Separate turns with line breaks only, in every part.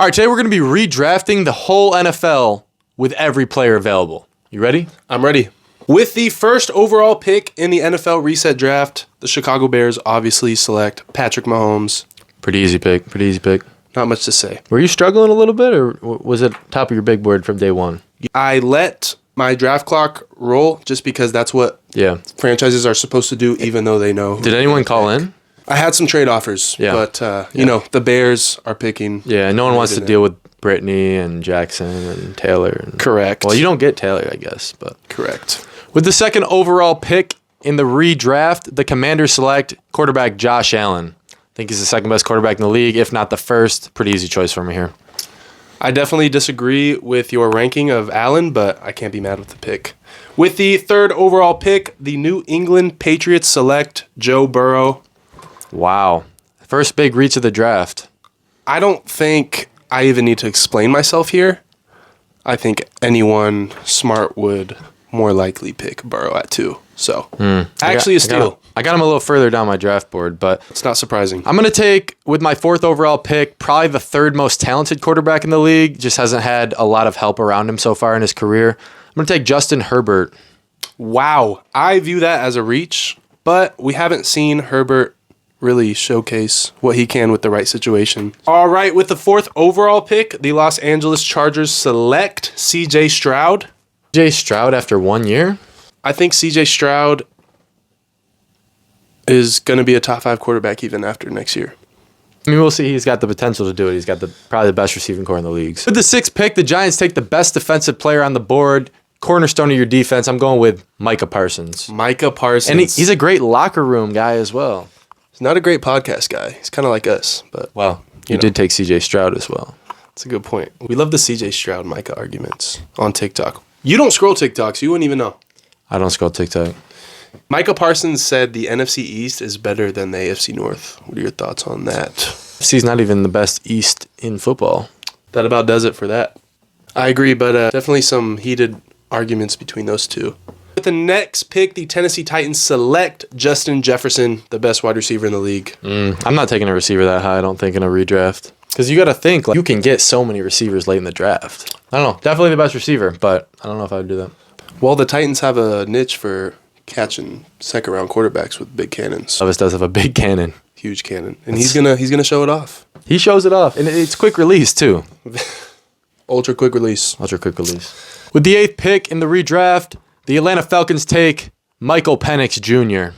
All right, today we're going to be redrafting the whole NFL with every player available. You ready?
I'm ready. With the first overall pick in the NFL reset draft, the Chicago Bears obviously select Patrick Mahomes.
Pretty easy pick.
Not much to say.
Were you struggling a little bit, or was it top of your big board from day one?
I let my draft clock roll just because that's what franchises are supposed to do, even though they know.
Did anyone call in?
I had some trade offers, but you know, the Bears are picking.
Yeah, no one wants to deal with Brittany and Jackson and Taylor.
Correct.
Well, you don't get Taylor, I guess, but
correct.
With the second overall pick in the redraft, the Commanders select quarterback Josh Allen. I think he's the second best quarterback in the league, if not the first. Pretty easy choice for me here.
I definitely disagree with your ranking of Allen, but I can't be mad with the pick. With the third overall pick, the New England Patriots select Joe Burrow.
Wow. First big reach of the draft.
I don't think I even need to explain myself here. I think anyone smart would more likely pick Burrow at 2. So, actually a steal.
I got him a little further down my draft board, but
it's not surprising.
I'm going to take, with my fourth overall pick, probably the third most talented quarterback in the league. Just hasn't had a lot of help around him so far in his career. I'm going to take Justin Herbert.
Wow. I view that as a reach, but we haven't seen Herbert really showcase what he can with the right situation. All right, with the fourth overall pick, the Los Angeles Chargers select CJ Stroud.
CJ Stroud after 1 year?
I think CJ Stroud is going to be a top 5 quarterback even after next year.
I mean, we'll see. He's got the potential to do it. He's got probably the best receiving core in the league. With the sixth pick, the Giants take the best defensive player on the board, cornerstone of your defense. I'm going with Micah Parsons.
Micah Parsons.
And he's a great locker room guy as well.
He's not a great podcast guy. He's kind of like us, but
you did take CJ Stroud as well.
That's a good point. We love the CJ Stroud Micah arguments on TikTok. You don't scroll TikTok, so you wouldn't even know.
I don't scroll TikTok.
Micah Parsons said the NFC East is better than the AFC North. What are your thoughts on that?
He's not even the best East in football.
That about does it for that. I agree, but definitely some heated arguments between those two. With the next pick, the Tennessee Titans select Justin Jefferson, the best wide receiver in the league.
I'm not taking a receiver that high, I don't think, in a redraft. Because you got to think, you can get so many receivers late in the draft. I don't know. Definitely the best receiver, but I don't know if I would do that.
Well, the Titans have a niche for catching second-round quarterbacks with big cannons.
Levis does have a big cannon.
Huge cannon. And he's gonna show it off.
He shows it off. And it's quick release, too.
Ultra quick release.
With the eighth pick in the redraft, the Atlanta Falcons take Michael Penix Jr.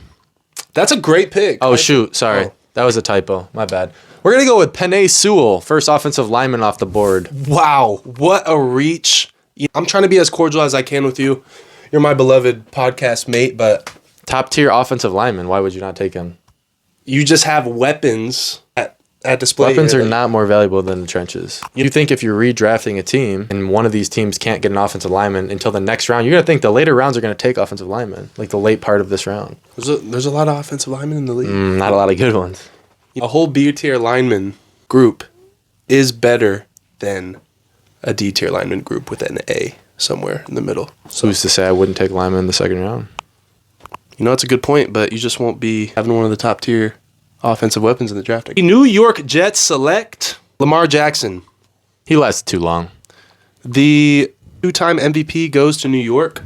That's a great pick.
Oh, shoot. Sorry. Oh. That was a typo. My bad. We're going to go with Penei Sewell, first offensive lineman off the board.
Wow. What a reach. I'm trying to be as cordial as I can with you. You're my beloved podcast mate, but
top-tier offensive lineman. Why would you not take him?
You just have weapons at display.
Weapons are not more valuable than the trenches. You think if you're redrafting a team and one of these teams can't get an offensive lineman until the next round, you're going to think the later rounds are going to take offensive linemen, like the late part of this round.
There's a lot of offensive linemen in the league.
Not a lot of good ones.
A whole B-tier lineman group is better than a D-tier lineman group with an A somewhere in the middle.
So who's to say I wouldn't take lineman in the second round?
You know, it's a good point, but you just won't be having one of the top-tier offensive weapons in the drafting. The New York Jets select Lamar Jackson.
He lasted too long.
The 2-time MVP goes to New York,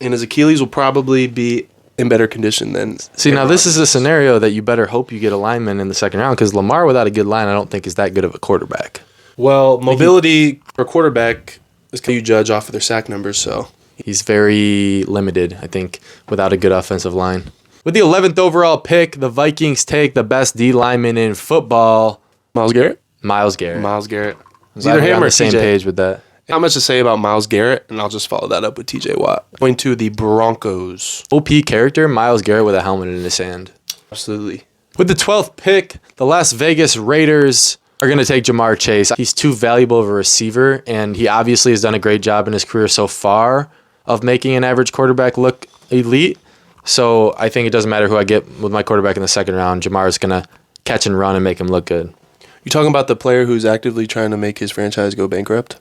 and his Achilles will probably be in better condition than...
See, now this is a scenario that you better hope you get a lineman in the second round, because Lamar without a good line I don't think is that good of a quarterback.
Well, mobility for quarterback is how you judge off of their sack numbers, so...
He's very limited, I think, without a good offensive line. With the 11th overall pick, the Vikings take the best D lineman in football.
Myles Garrett.
It's either him or same page with that.
Not much to say about Myles Garrett, and I'll just follow that up with TJ Watt. Going to the Broncos.
OP character, Myles Garrett with a helmet in his hand.
Absolutely.
With the 12th pick, the Las Vegas Raiders are going to take Jamar Chase. He's too valuable of a receiver, and he obviously has done a great job in his career so far of making an average quarterback look elite. So I think it doesn't matter who I get with my quarterback in the second round. Jamar is going to catch and run and make him look good.
You talking about the player who's actively trying to make his franchise go bankrupt?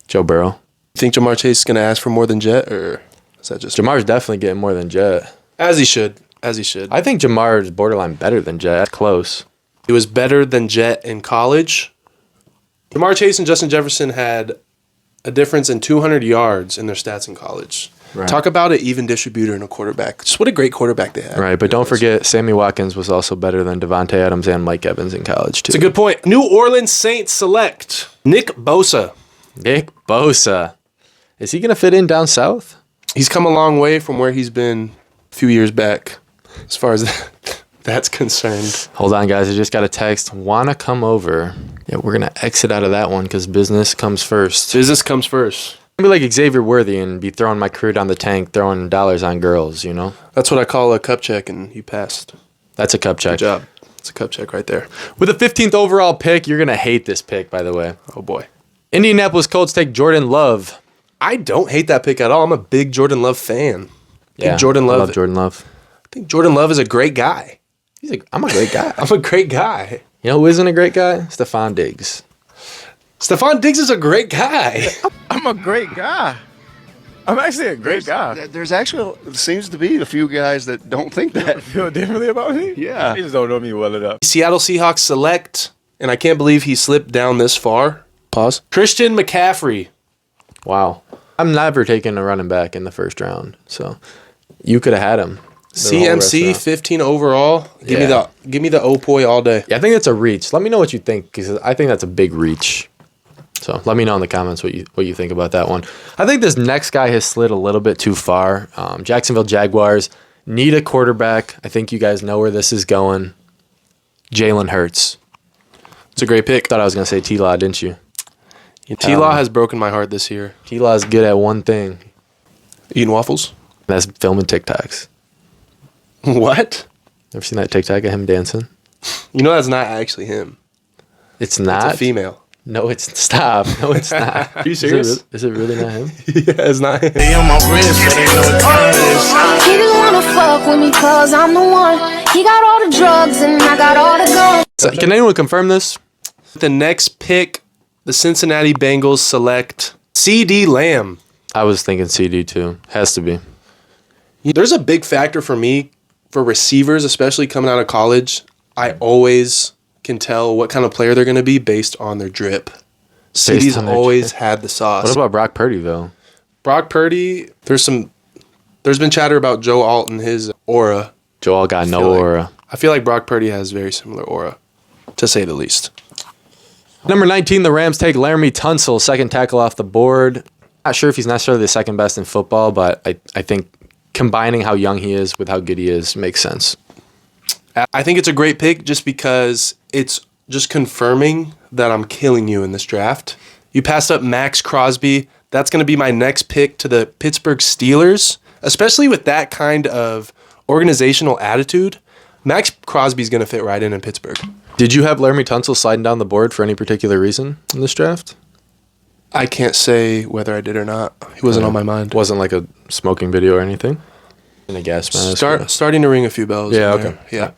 Joe Burrow.
You think Jamar Chase is going to ask for more than Jet, or is that just...
Jamar's definitely getting more than Jet.
As he should. I
think Jamar is borderline better than Jet. Close.
He was better than Jet in college. Lamar Chase and Justin Jefferson had a difference in 200 yards in their stats in college. Right. Talk about an even distributor in a quarterback. Just what a great quarterback they had.
Right, but don't forget, Sammy Watkins was also better than Devontae Adams and Mike Evans in college, too.
It's a good point. New Orleans Saints select Nick Bosa.
Nick Bosa. Is he going to fit in down south?
He's come a long way from where he's been a few years back, as far as that's concerned.
Hold on, guys. I just got a text. Wanna come over? Yeah, we're going to exit out of that one because business comes first.
Business comes first.
I'd be like Xavier Worthy and be throwing my career down the tank, throwing dollars on girls, you know?
That's what I call a cup check, and you passed.
That's a cup check.
Good job. It's a cup check right there.
With the 15th overall pick, you're going to hate this pick, by the way.
Oh, boy.
Indianapolis Colts take Jordan Love.
I don't hate that pick at all. I'm a big Jordan Love fan.
Yeah,
Jordan Love.
I love Jordan Love.
I think Jordan Love is a great guy.
I'm a great guy.
I'm a great guy.
You know who isn't a great guy? Stephon Diggs.
Stephon Diggs is a great guy.
I'm a great guy. I'm actually a great guy.
There's actually seems to be a few guys that don't think that.
Feel differently about me?
Yeah.
They just don't know me well enough.
Seattle Seahawks select, and I can't believe he slipped down this far. Pause. Christian McCaffrey.
Wow. I'm never taking a running back in the first round, so you could have had him.
CMC 15 overall. Give me the Opoi all day.
Yeah, I think that's a reach. Let me know what you think because I think that's a big reach. So let me know in the comments what you think about that one. I think this next guy has slid a little bit too far. Jacksonville Jaguars need a quarterback. I think you guys know where this is going. Jalen Hurts.
It's a great pick.
Thought I was going to say T-Law, didn't you?
T-Law has broken my heart this year.
T-Law is good at one thing.
Eating waffles?
That's filming TikToks.
What?
Ever seen that TikTok of him dancing?
You know that's not actually him.
It's not?
It's a female.
No, stop. No, it's not.
Are you serious?
Is it really not him?
Yeah, it's not him.
He on my wrist, but ain't no time. He just wanna fuck with me cause I'm the one. He got all the drugs and I got all the guns.
So, can anyone confirm this?
The next pick, the Cincinnati Bengals select CD Lamb.
I was thinking CD too. Has to be.
There's a big factor for me for receivers, especially coming out of college. I always can tell what kind of player they're going to be based on their drip. CD's always had the sauce.
What about Brock Purdy, though?
Brock Purdy, there's been chatter about Joe Alton, his aura.
Joe Alt got no aura.
I feel like Brock Purdy has very similar aura, to say the least.
Number 19, the Rams take Laramie Tunsil, second tackle off the board. Not sure if he's necessarily the second best in football, but I think combining how young he is with how good he is makes sense.
I think it's a great pick just because it's just confirming that I'm killing you in this draft. You passed up Max Crosby. That's going to be my next pick to the Pittsburgh Steelers, especially with that kind of organizational attitude. Max Crosby's going to fit right in Pittsburgh.
Did you have Laramie Tunsil sliding down the board for any particular reason in this draft?
I can't say whether I did or not. He wasn't on my mind.
Wasn't like a smoking video or anything? In a gas mask?
Starting to ring a few bells.
Yeah, okay.
Yeah.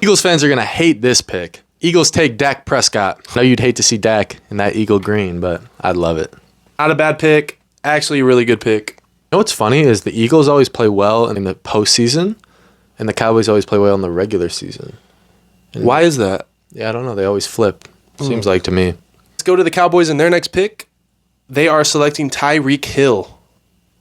Eagles fans are going to hate this pick. Eagles take Dak Prescott. I know you'd hate to see Dak in that Eagle green, but I'd love it.
Not a bad pick. Actually, a really good pick.
You know what's funny is the Eagles always play well in the postseason, and the Cowboys always play well in the regular season. And
why is that?
Yeah, I don't know. They always flip. Seems like to me.
Let's go to the Cowboys in their next pick. They are selecting Tyreek Hill.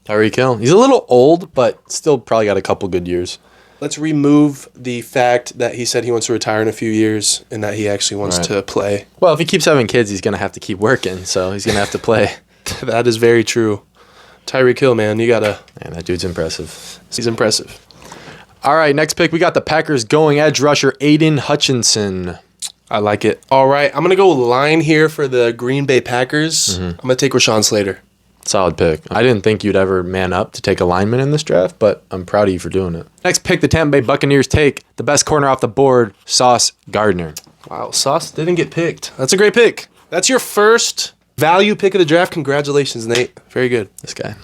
Tyreek Hill. He's a little old, but still probably got a couple good years.
Let's remove the fact that he said he wants to retire in a few years and that he actually wants to play.
Well, if he keeps having kids, he's going to have to keep working, so he's going to have to play.
That is very true. Tyreek Hill, man, you got to...
Man, that dude's impressive.
He's impressive.
All right, next pick, we got the Packers going edge rusher Aiden Hutchinson.
I like it. All right, I'm going to go line here for the Green Bay Packers. I'm going to take Rashawn Slater.
Solid pick. I didn't think you'd ever man up to take a lineman in this draft, but I'm proud of you for doing it. Next pick, the Tampa Bay Buccaneers take the best corner off the board, Sauce Gardner.
Wow, Sauce didn't get picked. That's a great pick. That's your first value pick of the draft. Congratulations, Nate. Very good.
This guy.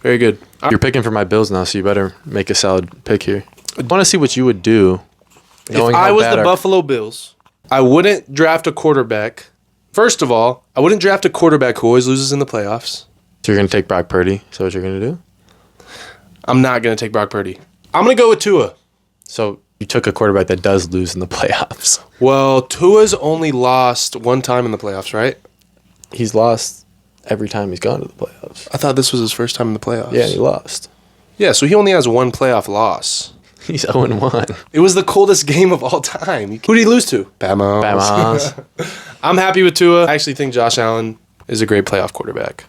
Very good.
You're picking for my Bills now, so you better make a solid pick here. I want to see what you would do.
If I was the Buffalo Bills, I wouldn't draft a quarterback. First of all, I wouldn't draft a quarterback who always loses in the playoffs.
So you're going to take Brock Purdy? Is that what you're going to do?
I'm not going to take Brock Purdy. I'm going to go with Tua.
So you took a quarterback that does lose in the playoffs.
Well, Tua's only lost one time in the playoffs, right?
He's lost every time he's gone to the playoffs.
I thought this was his first time in the playoffs.
Yeah, he lost.
Yeah, so he only has one playoff loss.
He's 0-1.
It was the coldest game of all time. Who did he lose to? Pat Mahomes. I'm happy with Tua. I actually think Josh Allen is a great playoff quarterback.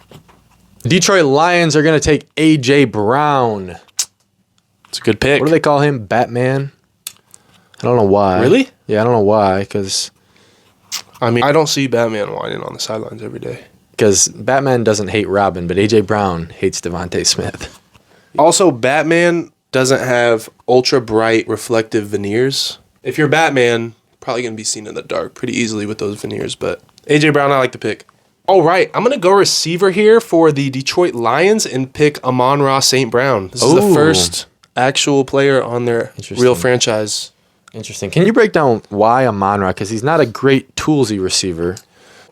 Detroit Lions are going to take A.J. Brown.
It's a good pick.
What do they call him? Batman? I don't know why.
Really?
Yeah, I don't know why, because
I mean, I don't see Batman whining on the sidelines every day.
Batman doesn't hate Robin, but A.J. Brown hates Devontae Smith.
Also, Batman doesn't have ultra bright reflective veneers. If you're Batman, probably going to be seen in the dark pretty easily with those veneers, but A.J. Brown, I like the pick. All right, I'm going to go receiver here for the Detroit Lions and pick Amon-Ra St. Brown. This is the first actual player on their real franchise.
Interesting. Can you break down why Amon-Ra? Because he's not a great toolsy receiver.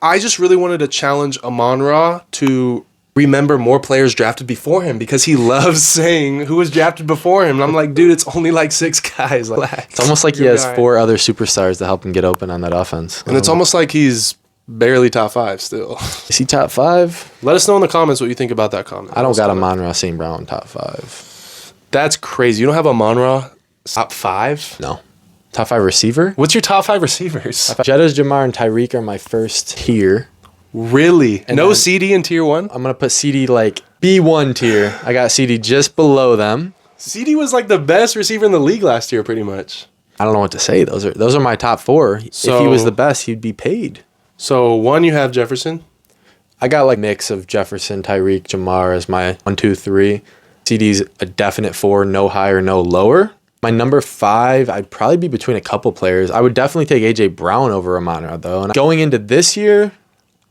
I just really wanted to challenge Amon-Ra to remember more players drafted before him because he loves saying who was drafted before him. And I'm like, dude, it's only like 6 guys.
It's almost like he has 4 other superstars to help him get open on that offense.
And it's almost like he's barely top 5 still.
Is he top 5?
Let us know in the comments what you think about that comment.
I don't got Amon-Ra St. Brown top 5.
That's crazy. You don't have Amon-Ra top 5?
No. Top 5 receiver?
What's your top 5 receivers?
Jettas, Jamar, and Tyreek are my first tier.
Really?
And
no
then
CD in tier 1?
I'm going to put CD like B1 tier. I got CD just below them.
CD was like the best receiver in the league last year, pretty much.
I don't know what to say. Those are my top 4.
So,
if he was the best, he'd be paid.
So 1, you have Jefferson.
I got like mix of Jefferson, Tyreek, Jamar as my 1, 2, 3. CD's a definite 4, no higher, no lower. My number 5, I'd probably be between a couple players. I would definitely take A.J. Brown over Amon-Ra, though. And going into this year,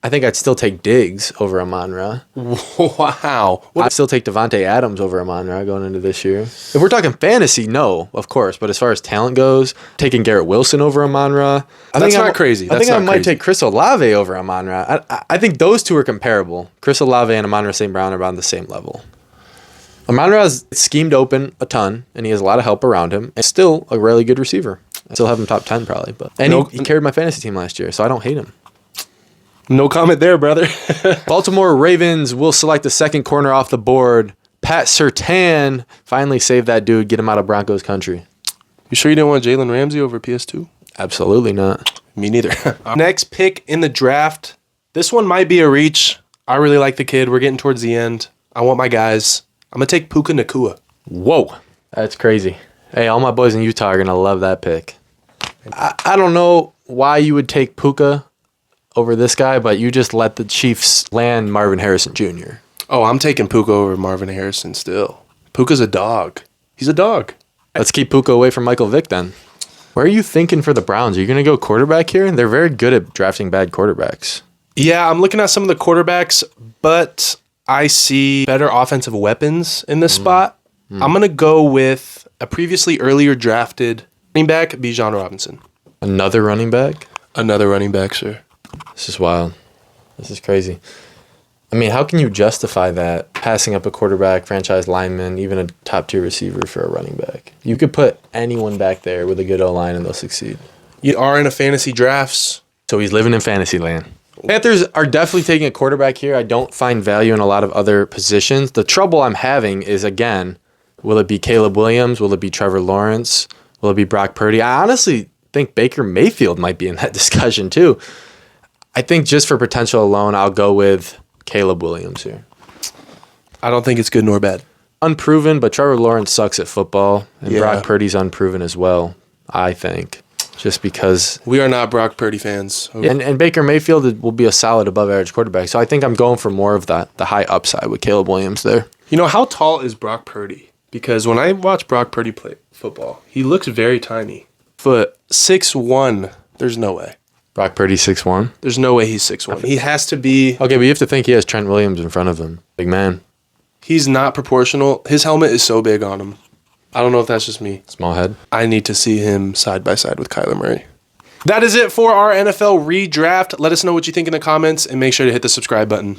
I think I'd still take Diggs over Amon-Ra.
Wow.
I'd still take Devontae Adams over Amon-Ra going into this year. If we're talking fantasy, no, of course. But as far as talent goes, taking Garrett Wilson over Amon-Ra.
That's not crazy.
I think I might take Chris Olave over Amon-Ra. I think those two are comparable. Chris Olave and Amon-Ra St. Brown are about on the same level. Amon-Ra's schemed open a ton, and he has a lot of help around him. And still a really good receiver. I still have him top 10 probably. He carried my fantasy team last year, so I don't hate him.
No comment there, brother.
Baltimore Ravens will select the second corner off the board. Pat Surtain finally saved that dude, get him out of Broncos country.
You sure you didn't want Jalen Ramsey over PS2?
Absolutely not.
Me neither. Next pick in the draft. This one might be a reach. I really like the kid. We're getting towards the end. I want my guys. I'm going to take Puka Nacua.
Whoa. That's crazy. Hey, all my boys in Utah are going to love that pick. I don't know why you would take Puka over this guy, but you just let the Chiefs land Marvin Harrison Jr.
Oh, I'm taking Puka over Marvin Harrison still. Puka's a dog. He's a dog.
Let's keep Puka away from Michael Vick then. Where are you thinking for the Browns? Are you going to go quarterback here? They're very good at drafting bad quarterbacks.
Yeah, I'm looking at some of the quarterbacks, but I see better offensive weapons in this spot. I'm going to go with a previously earlier drafted running back, Bijan Robinson.
Another running back?
Another running back, sir.
This is wild. This is crazy. I mean, how can you justify that, passing up a quarterback, franchise lineman, even a top-tier receiver for a running back? You could put anyone back there with a good O-line and they'll succeed.
You are in a fantasy drafts.
So he's living in fantasy land. Panthers are definitely taking a quarterback here. I don't find value in a lot of other positions. The trouble I'm having is, again, will it be Caleb Williams? Will it be Trevor Lawrence? Will it be Brock Purdy? I honestly think Baker Mayfield might be in that discussion too. I think just for potential alone, I'll go with Caleb Williams here.
I don't think it's good nor bad.
Unproven, but Trevor Lawrence sucks at football. And
Yeah.
Brock Purdy's unproven as well, I think. Just because.
We are not Brock Purdy fans.
And Baker Mayfield will be a solid above average quarterback. So I think I'm going for more of the high upside with Caleb Williams there.
You know, how tall is Brock Purdy? Because when I watch Brock Purdy play football, he looks very tiny. Foot 6'1". There's no way.
Brock Purdy 6'1".
There's no way he's 6'1". He has to be.
Okay, but you have to think he has Trent Williams in front of him. Big man.
He's not proportional. His helmet is so big on him. I don't know if that's just me.
Small head.
I need to see him side by side with Kyler Murray. That is it for our NFL redraft. Let us know what you think in the comments and make sure to hit the subscribe button.